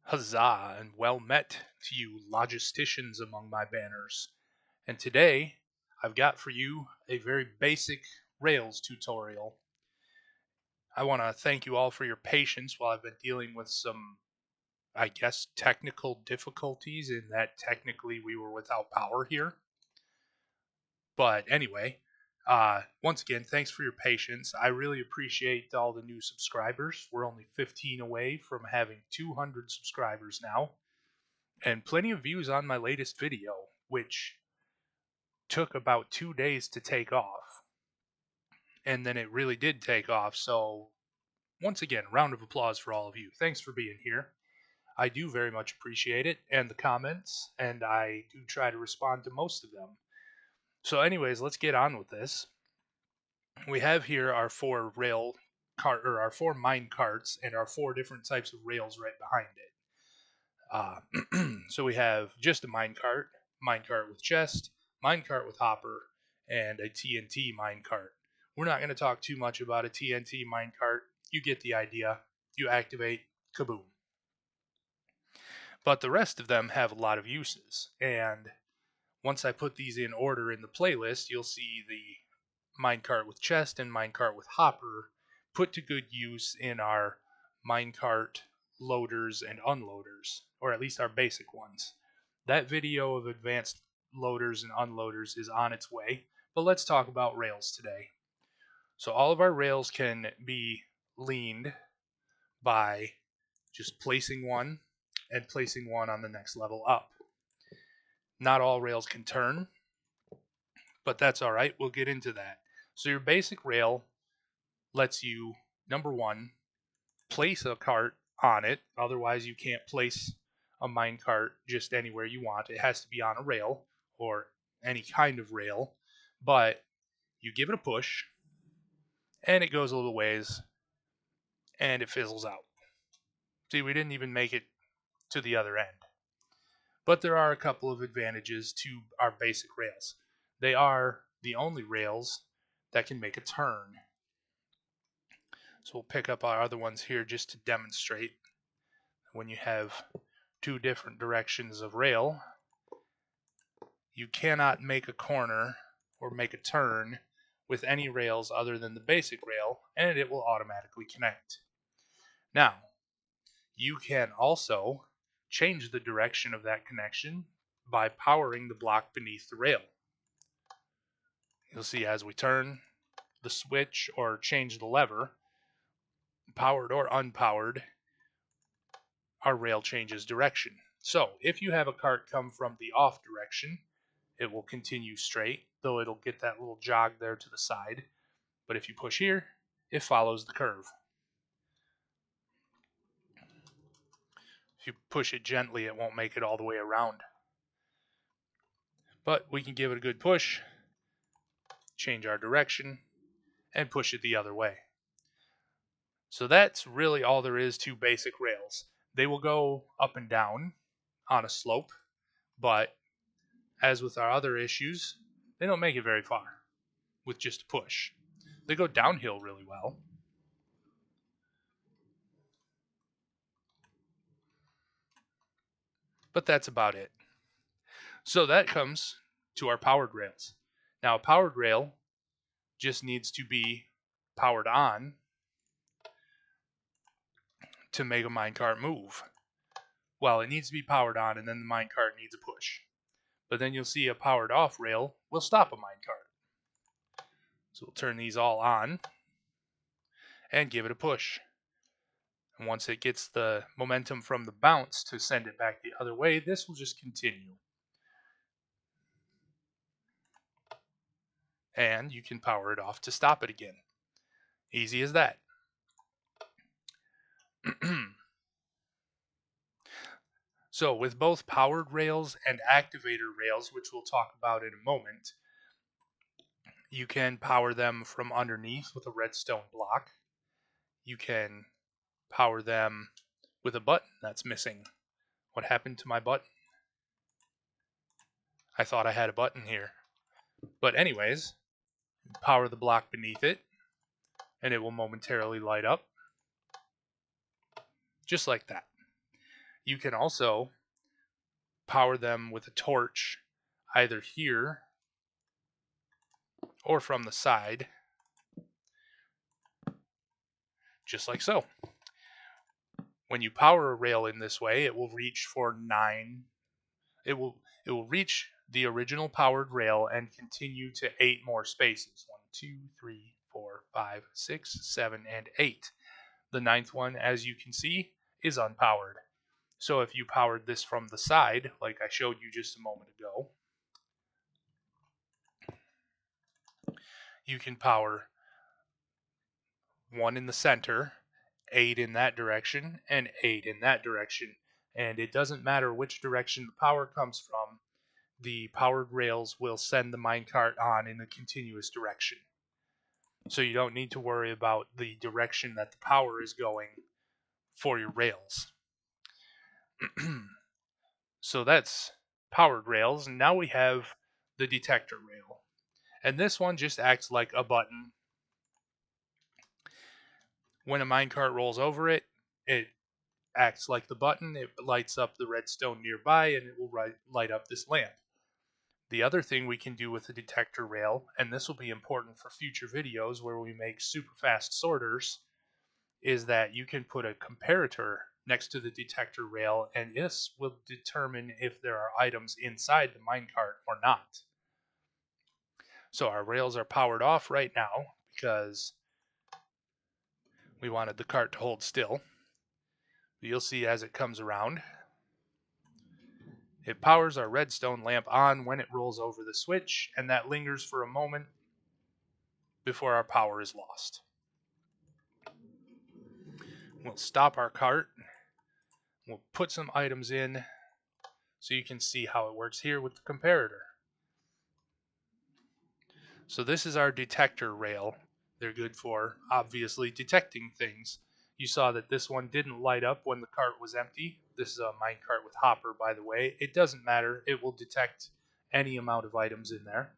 Huzzah, and well met to you logisticians among my banners. And today, I've got for you a very basic Rails tutorial. I want to thank you all for your patience while I've been dealing with some, I guess, technical difficulties in that technically we were without power here. But anyway, once again, thanks for your patience. I really appreciate all the new subscribers. We're only 15 away from having 200 subscribers now. And plenty of views on my latest video, which took about 2 days to take off. And then it really did take off. So, once again, round of applause for all of you. Thanks for being here. I do very much appreciate it and the comments, and I do try to respond to most of them. So, anyways, let's get on with this. We have here our four our four mine carts and our four different types of rails right behind it. So we have just a minecart with chest, minecart with hopper, and a TNT minecart. We're not going to talk too much about a TNT minecart. You get the idea. You activate, kaboom. But the rest of them have a lot of uses, and once I put these in order in the playlist, you'll see the minecart with chest and minecart with hopper put to good use in our minecart loaders and unloaders, or at least our basic ones. That video of advanced loaders and unloaders is on its way, but let's talk about rails today. So all of our rails can be leaned by just placing one and placing one on the next level up. Not all rails can turn, but that's all right. We'll get into that. So your basic rail lets you, number one, place a cart on it. Otherwise, you can't place a minecart just anywhere you want. It has to be on a rail or any kind of rail. But you give it a push, and it goes a little ways, and it fizzles out. See, we didn't even make it to the other end. But there are a couple of advantages to our basic rails. They are the only rails that can make a turn. So we'll pick up our other ones here just to demonstrate. When you have two different directions of rail, you cannot make a corner or make a turn with any rails other than the basic rail, and it will automatically connect. Now, you can also change the direction of that connection by powering the block beneath the rail. You'll see as we turn the switch or change the lever, powered or unpowered, our rail changes direction. So if you have a cart come from the off direction, it will continue straight, though it'll get that little jog there to the side. But if you push here, it follows the curve. If you push it gently, it won't make it all the way around. But we can give it a good push, change our direction, and push it the other way. So that's really all there is to basic rails. They will go up and down on a slope, but as with our other issues, they don't make it very far with just a push. They go downhill really well. But that's about it. So that comes to our powered rails. Now, a powered rail just needs to be powered on to make a minecart move. Well, it needs to be powered on, and then the minecart needs a push. But then you'll see a powered off rail will stop a minecart. So we'll turn these all on and give it a push. And once it gets the momentum from the bounce to send it back the other way, this will just continue. And you can power it off to stop it again. Easy as that. So with both powered rails and activator rails, which we'll talk about in a moment, you can power them from underneath with a redstone block. You can power them with a button that's missing. What happened to my button? I thought I had a button here. But anyways, power the block beneath it, and it will momentarily light up. Just like that. You can also power them with a torch either here or from the side, just like so. When you power a rail in this way, it will reach for 9. It will reach the original powered rail and continue to 8 more spaces. 1, 2, 3, 4, 5, 6, 7, and 8. The ninth one, as you can see, is unpowered. So if you powered this from the side, like I showed you just a moment ago, you can power 1 in the center, 8 in that direction, and 8 in that direction. And it doesn't matter which direction the power comes from, the powered rails will send the minecart on in a continuous direction. So you don't need to worry about the direction that the power is going for your rails. So that's powered rails, and now we have the detector rail. And this one just acts like a button. When a minecart rolls over it, it acts like the button. It lights up the redstone nearby, and it will light up this lamp. The other thing we can do with the detector rail, and this will be important for future videos where we make super fast sorters, is that you can put a comparator next to the detector rail, and this will determine if there are items inside the minecart or not. So our rails are powered off right now because we wanted the cart to hold still. You'll see as it comes around, it powers our redstone lamp on when it rolls over the switch, and that lingers for a moment before our power is lost. We'll stop our cart. We'll put some items in so you can see how it works here with the comparator. So this is our detector rail. They're good for, obviously, detecting things. You saw that this one didn't light up when the cart was empty. This is a minecart with hopper, by the way. It doesn't matter. It will detect any amount of items in there.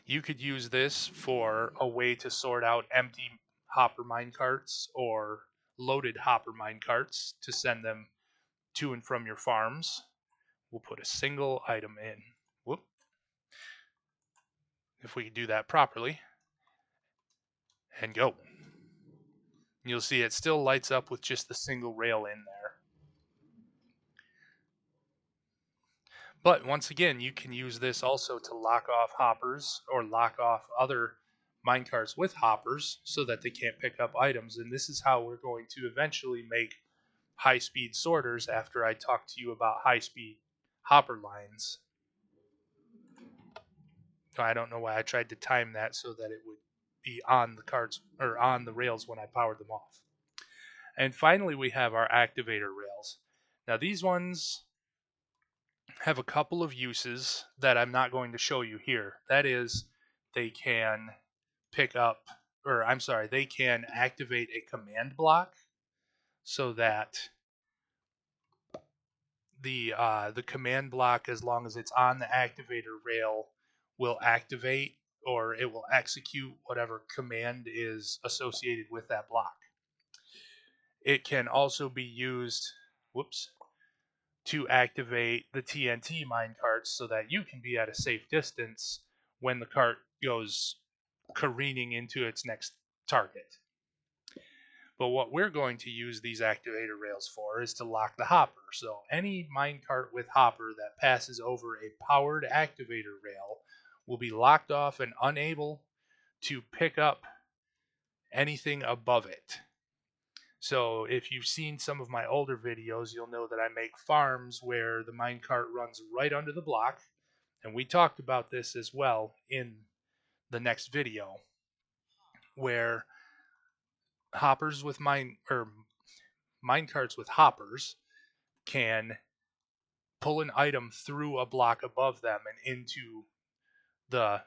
You could use this for a way to sort out empty hopper minecarts or loaded hopper minecarts to send them to and from your farms. We'll put a single item in. Whoop. If we do that properly, and go. You'll see it still lights up with just the single rail in there. But once again, you can use this also to lock off hoppers or lock off other minecarts with hoppers so that they can't pick up items. And this is how we're going to eventually make high-speed sorters after I talk to you about high-speed hopper lines. I don't know why I tried to time that so that it would be on the carts or on the rails when I powered them off. And finally, we have our activator rails. Now these ones have a couple of uses that I'm not going to show you here. That is, they can pick up, or I'm sorry, they can activate a command block so that the command block, as long as it's on the activator rail, will activate or it will execute whatever command is associated with that block. It can also be used, whoops, to activate the TNT minecarts so that you can be at a safe distance when the cart goes careening into its next target. But what we're going to use these activator rails for is to lock the hopper. So any minecart with hopper that passes over a powered activator rail will be locked off and unable to pick up anything above it. So if you've seen some of my older videos, you'll know that I make farms where the minecart runs right under the block. And we talked about this as well in the next video, where hoppers with minecarts with hoppers can pull an item through a block above them and into the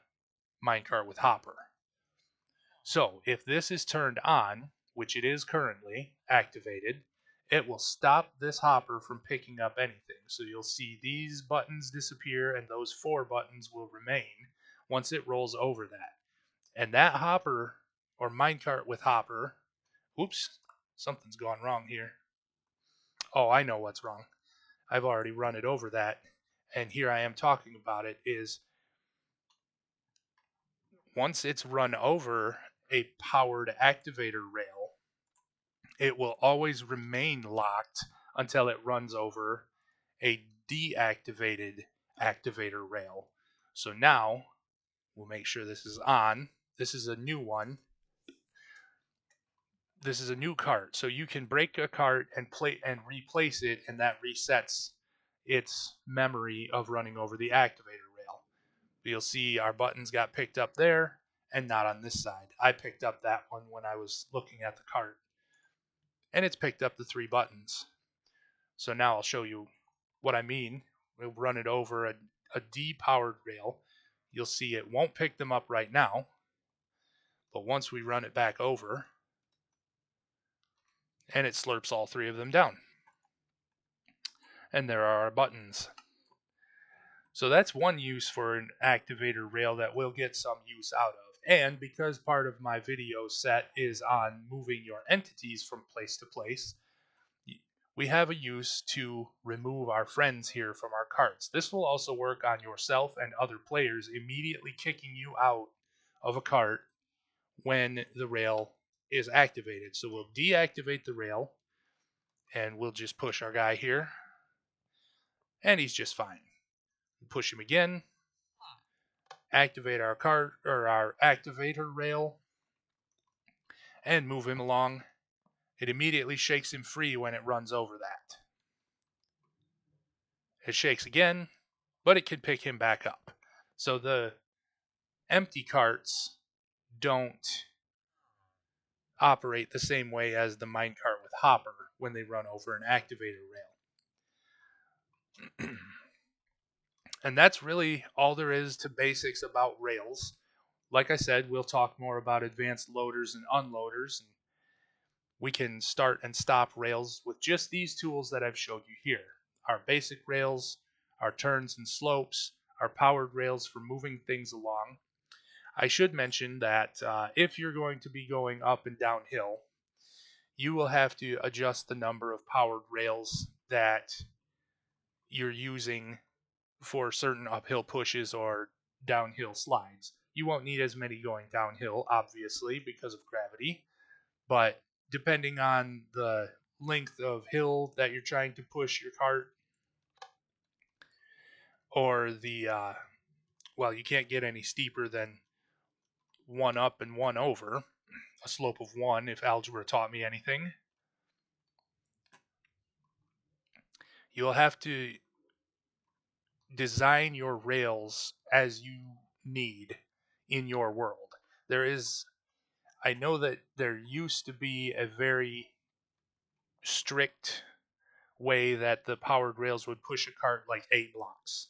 minecart with hopper. So if this is turned on, which it is currently activated, it will stop this hopper from picking up anything. So you'll see these buttons disappear and those 4 buttons will remain once it rolls over that. And that hopper or minecart with hopper, oops, something's gone wrong here. Oh, I know what's wrong. I've already run it over that, and here I am talking about it, is once it's run over a powered activator rail, it will always remain locked until it runs over a deactivated activator rail. So now we'll make sure this is on. This is a new one. This is a new cart. So you can break a cart and play and replace it, and that resets its memory of running over the activator rail. But you'll see our buttons got picked up there and not on this side. I picked up that one when I was looking at the cart, and it's picked up the 3 buttons. So now I'll show you what I mean. We'll run it over a depowered rail. You'll see it won't pick them up right now, but once we run it back over, and it slurps all 3 of them down. And there are our buttons. So that's one use for an activator rail that we'll get some use out of. And because part of my video set is on moving your entities from place to place, we have a use to remove our friends here from our carts. This will also work on yourself and other players, immediately kicking you out of a cart when the rail is activated. So we'll deactivate the rail, and we'll just push our guy here, and he's just fine. Push him again, activate our cart or our activator rail, and move him along. It immediately shakes him free when it runs over that. It shakes again, but it can pick him back up. So the empty carts don't operate the same way as the minecart with hopper when they run over an activator rail. And that's really all there is to basics about rails. Like I said, we'll talk more about advanced loaders and unloaders, and we can start and stop rails with just these tools that I've showed you here. Our basic rails, our turns and slopes, our powered rails for moving things along. I should mention that if you're going to be going up and downhill, you will have to adjust the number of powered rails that you're using for certain uphill pushes or downhill slides. You won't need as many going downhill, obviously, because of gravity, but depending on the length of hill that you're trying to push your cart, or well, you can't get any steeper than 1 up and 1 over, a slope of 1 if algebra taught me anything. You'll have to design your rails as you need in your world. I know that there used to be a very strict way that the powered rails would push a cart like 8 blocks,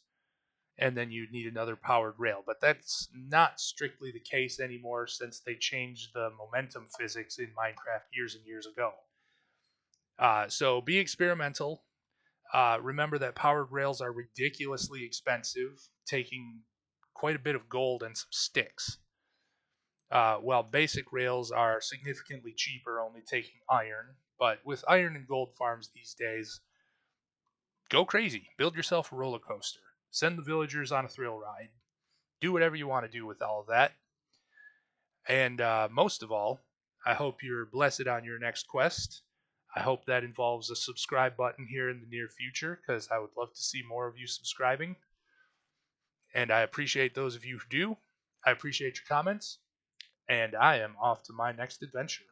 and then you'd need another powered rail. But that's not strictly the case anymore since they changed the momentum physics in Minecraft years and years ago. So be experimental. Remember that powered rails are ridiculously expensive, taking quite a bit of gold and some sticks. While basic rails are significantly cheaper, only taking iron. But with iron and gold farms these days, go crazy. Build yourself a roller coaster. Send the villagers on a thrill ride. Do whatever you want to do with all of that. And most of all, I hope you're blessed on your next quest. I hope that involves a subscribe button here in the near future, because I would love to see more of you subscribing. And I appreciate those of you who do. I appreciate your comments. And I am off to my next adventure.